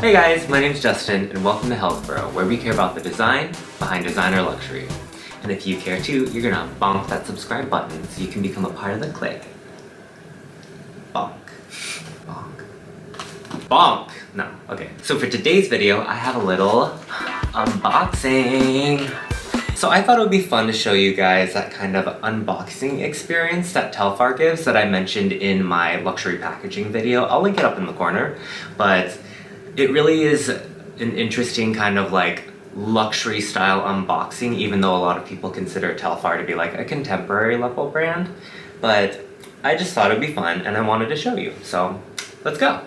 Hey guys, my name's Justin and welcome to Healthbro, where we care about the design behind designer luxury. And if you care too, you're gonna bonk that subscribe button so you can become a part of the clique. Bonk. Bonk. Bonk! No, okay. So for today's video, I have a little unboxing. So I thought it would be fun to show you guys that kind of unboxing experience that Telfar gives that I mentioned in my luxury packaging video. I'll link it up in the corner, but it really is an interesting kind of like luxury style unboxing, even though a lot of people consider Telfar to be like a contemporary level brand. But I just thought it would be fun and I wanted to show you. So let's go.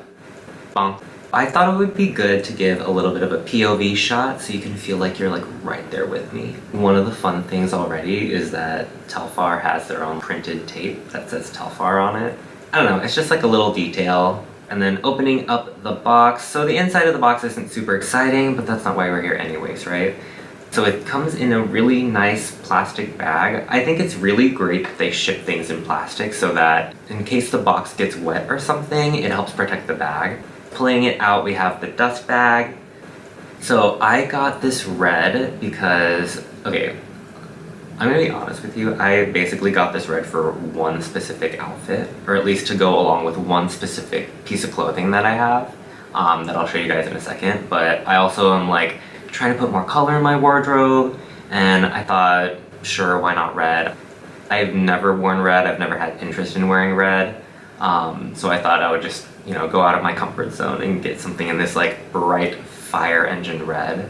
Bonk. I thought it would be good to give a little bit of a POV shot so you can feel like you're like right there with me. One of the fun things already is that Telfar has their own printed tape that says Telfar on it. I don't know, it's just like a little detail. And then opening up the box. So the inside of the box isn't super exciting, but that's not why we're here anyways, right? So it comes in a really nice plastic bag. I think it's really great that they ship things in plastic so that in case the box gets wet or something, it helps protect the bag. Pulling it out, we have the dust bag. So I got this red because, okay, I'm gonna be honest with you, I basically got this red for one specific outfit, or at least to go along with one specific piece of clothing that I have, that I'll show you guys in a second. But I also am like trying to put more color in my wardrobe, and I thought, sure, why not red? I've never worn red, I've never had interest in wearing red, so I thought I would just, you know, go out of my comfort zone and get something in this like bright fire engine red.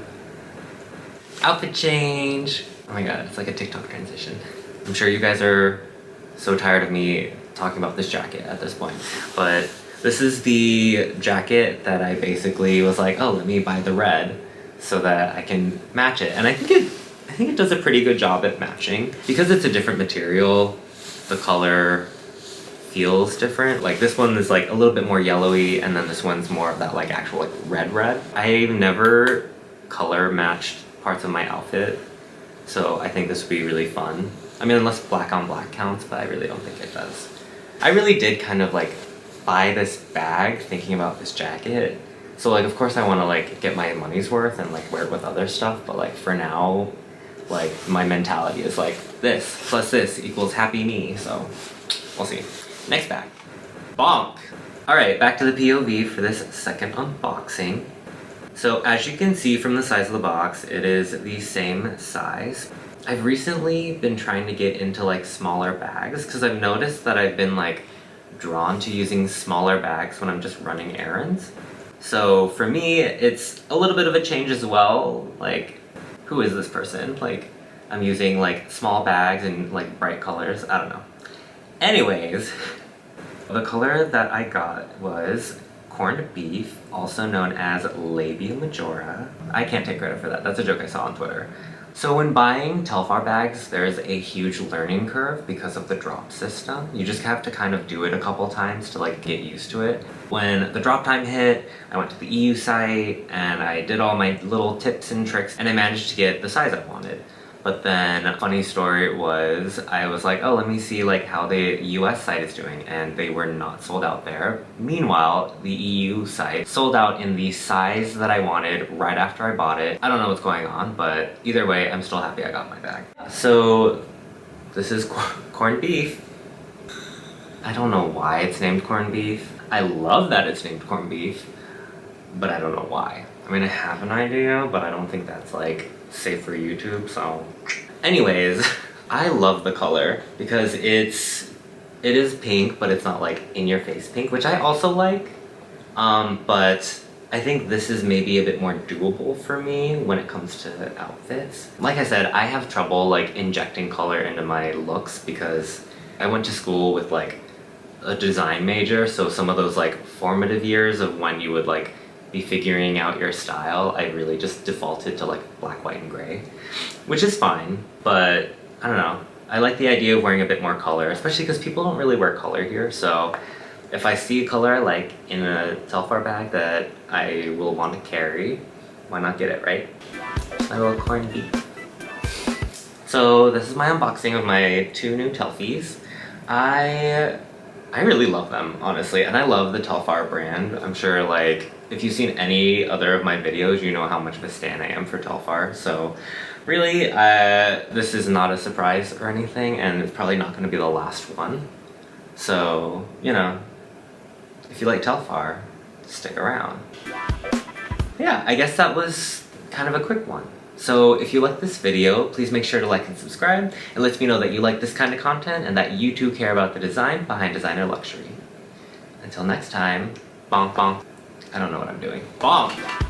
Outfit change! Oh my god, it's like a TikTok transition. I'm sure you guys are so tired of me talking about this jacket at this point, but this is the jacket that I basically was like, oh, let me buy the red so that I can match it. And I think it does a pretty good job at matching. Because it's a different material, the color feels different. Like this one is like a little bit more yellowy, and then this one's more of that like actual like red. I've never color matched parts of my outfit, so I think this would be really fun. I mean, unless black on black counts, but I really don't think it does. I really did kind of like buy this bag thinking about this jacket. So like, of course I want to like get my money's worth and like wear it with other stuff, but like for now, like my mentality is like this plus this equals happy me, so we'll see. Next bag. Bonk! Alright, back to the POV for this second unboxing. So as you can see from the size of the box, it is the same size. I've recently been trying to get into like smaller bags because I've noticed that I've been like drawn to using smaller bags when I'm just running errands. So for me, it's a little bit of a change as well. Like, who is this person? Like, I'm using like small bags and like bright colors. I don't know. Anyways, the color that I got was corned beef, also known as labia majora. I can't take credit for that, that's a joke I saw on Twitter. So when buying Telfar bags, there's a huge learning curve because of the drop system. You just have to kind of do it a couple times to like get used to it. When the drop time hit, I went to the EU site and I did all my little tips and tricks and I managed to get the size I wanted. But then, funny story was, I was like, oh, let me see like how the US site is doing, and they were not sold out there. Meanwhile, the EU site sold out in the size that I wanted right after I bought it. I don't know what's going on, but either way, I'm still happy I got my bag. So, this is corned beef. I don't know why it's named corned beef. I love that it's named corned beef, but I don't know why. I mean, I have an idea, but I don't think that's like safe for YouTube, so anyways, I love the color because it is pink, but it's not like in your face pink, which I also like, but I think this is maybe a bit more doable for me when it comes to outfits. Like I said, I have trouble like injecting color into my looks because I went to school with like a design major, so some of those like formative years of when you would like be figuring out your style, I really just defaulted to like black, white, and gray, which is fine, but I don't know. I like the idea of wearing a bit more color, especially because people don't really wear color here, so if I see a color I like in a Telfar bag that I will want to carry, why not get it, right? My little corned beef. So this is my unboxing of my two new Telfies. I really love them, honestly, and I love the Telfar brand. I'm sure like if you've seen any other of my videos, you know how much of a stan I am for Telfar. So really, this is not a surprise or anything, and it's probably not going to be the last one. So, you know, if you like Telfar, stick around. Yeah, I guess that was kind of a quick one. So if you like this video, please make sure to like and subscribe. It lets me know that you like this kind of content and that you too care about the design behind designer luxury. Until next time, bonk bonk. I don't know what I'm doing. Bonk!